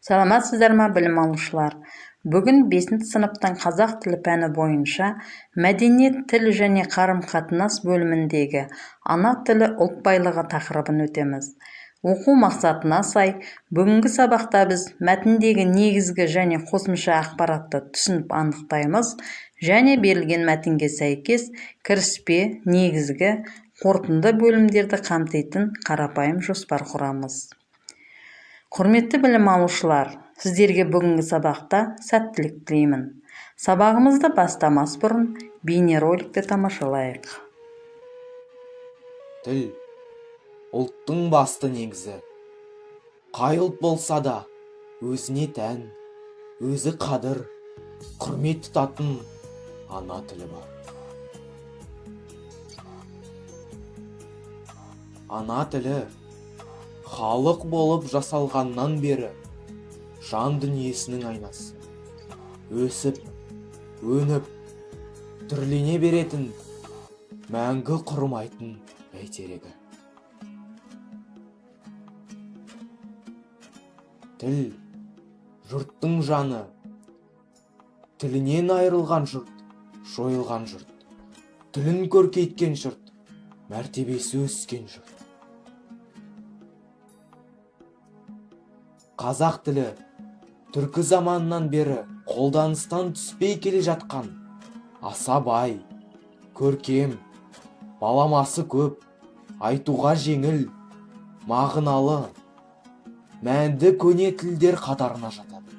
Саламатсыздар ма, білім алушылар? Бүгін 5 сыныптың қазақ тілі пәні бойынша мәдениет, тіл және қарым-қатынас бөліміндегі ана тілі ұлт байлығы тақырыбын өтеміз. Оқу мақсатына сай, бүгінгі сабақта біз мәтіндегі негізгі және қосымша ақпаратты түсініп анықтаймыз және берілген мәтінге сәйкес кіріспе, негізгі, қорытынды бөлімдерді қамтитын қарапайым жоспар құрамыз. Құрметті білім алушылар, сіздерге бүгінгі сабақта сәттілік тілеймін. Сабағымызды бастамас бұрын бейнероликті тамашалайық. Тіл ұлттың басты негізі. Қай ұлт болса да өзіне тән, өзі қадір, құрмет тұтатын ана тілі бар. Ана тілі халық болып жасалғаннан бері жан дүниесінің айнасы. Өсіп, өніп, түрлене беретін, мәңгі құрымайтын бәйтерегі. Тіл жұрттың жаны. Тілінен айырылған жұрт, жойылған жұрт. Тілін көркейткен жұрт, мәртебесі өскен жұрт. Қазақ тілі түркі заманынан бері қолданыстан түспей келе жатқан аса бай, көркем, баламасы көп, айтуға жеңіл, мағыналы, мәнді көне тілдер қатарына жатады.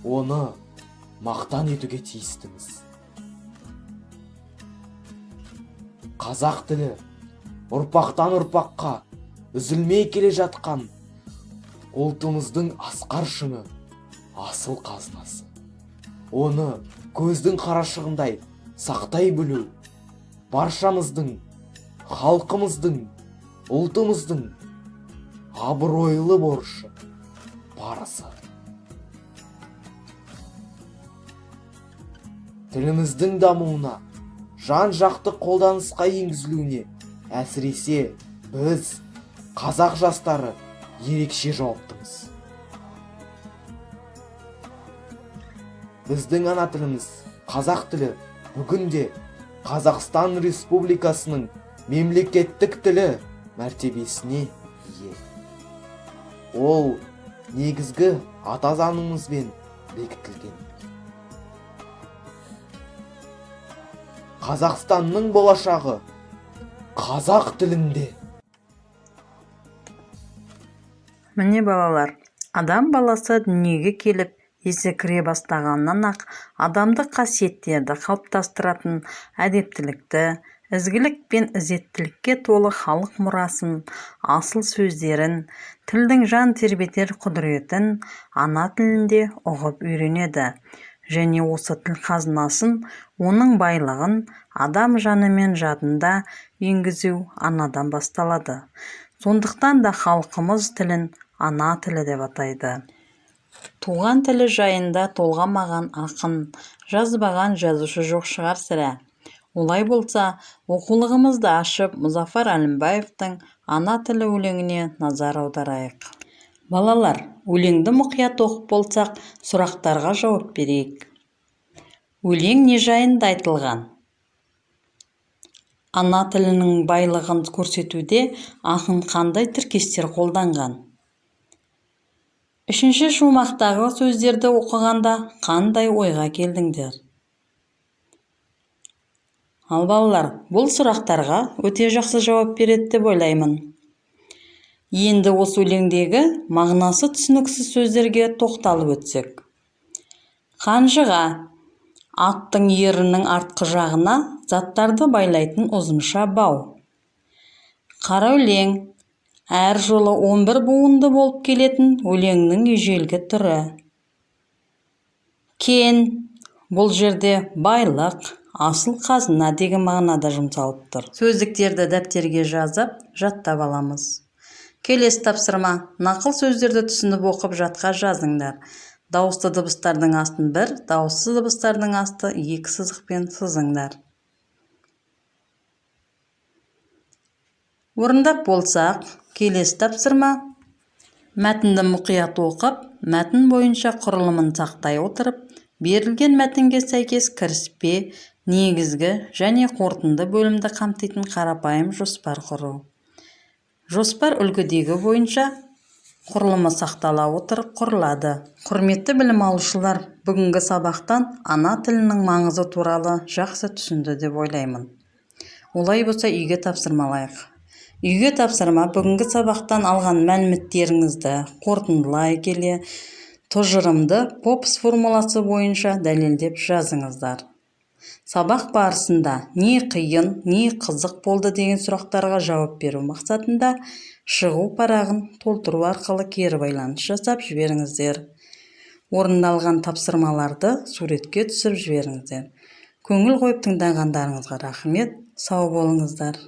Оны мақтан етуге тиістіміз. Қазақ тілі ұрпақтан ұрпаққа үзілмей келе жатқан ұлтымыздың асқар шыңы, асыл қазынасы. Оны көздің қарашығындай сақтай білу баршамыздың, халқымыздың, ұлтымыздың абыройлы борышы, парызы. Тіліміздің дамуына, жан-жақты қолданысқа енгізілуіне әсіресе біз, қазақ жастары, ерекше жауаптымыз. Біздің ана тіліміз, қазақ тілі, бүгінде Қазақстан Республикасының мемлекеттік тілі мәртебесіне ие. Ол негізгі ата заңымызбен бекітілген. Қазақстанның болашағы қазақ тілінде. Міне балалар, адам баласы дүниеге келіп, есі кіре бастағаннан-ақ адамдық қасиеттерді қалыптастыратын әдептілікті, ізгілік пен ізеттілікке толы халық мұрасын, асыл сөздерін, тілдің жан тербетер құдіретін ана тілінде ұғып үйренеді. Және осы тіл қазынасын, оның байлығын адам жаны мен жадында енгізу анадан басталады. Сондықтан да халқымыз тілін ана тілі деп атайды. Туған тілі жайында толғамаған ақын, жазбаған жазушы жоқ шығар сірә. Олай болса, оқулығымызды ашып, Мұзафар Әлімбаевтың ана тілі өлеңіне назар аударайық. Балалар, өлеңді мұқият оқып болсақ, сұрақтарға жауап берейік. Өлең не жайында айтылған? Ана тілінің байлығын көрсетуде ақын қандай тіркестер қолданған? Үшінші шумақтағы сөздерді оқығанда қандай ойға келдіңдер? Ал балалар, бұл сұрақтарға өте жақсы жауап береді деп ойлаймын. Енді осы өлеңдегі мағынасы түсініксіз сөздерге тоқталып өтсек. Қанжыға, аттың ерінің артқы жағына заттарды байлайтын ұзынша бау. Қара өлең, әр жолы 11 буынды болып келетін өлеңнің ежелгі түрі. Кен, бұл жерде байлық, асыл қазына деген мағынада жұмсалып тұр. Сөздіктерді дәптерге жазып, жаттап аламыз. Келесі тапсырма, нақыл сөздерді түсініп оқып жатқа жазыңдар. Дауысты дыбыстардың астын 1, дауыссыз дыбыстардың асты 2 сызықпен сызыңдар. Орындап болсақ, келесі тапсырма. Мәтінді мұқият оқып, мәтін бойынша құрылымын сақтай отырып, берілген мәтінге сәйкес кіріспе, негізгі және қорытынды бөлімді қамтитын қарапайым жоспар құру. Жоспар үлгідегі бойынша құрылымы сақтала отырып құрылады. Құрметті білім алушылар, бүгінгі сабақтан ана тілінің маңызы туралы жақсы түсінді деп ойлаймын. Олай болса, үйге тапсырмалайық. Үйге тапсырма бүгінгі сабақтан алған мәліметтеріңізді қорытындылай келе, тұжырымды Попс формуласы бойынша дәлелдеп жазыңыздар. Сабақ барысында не қиын, не қызық болды деген сұрақтарға жауап беру мақсатында шығу парағын толтыру арқылы кері байланыс жасап жіберіңіздер. Орындалған тапсырмаларды суретке түсіп жіберіңіздер. Көңіл қойып тыңдағандарыңызға рахмет, сау болыңыздар.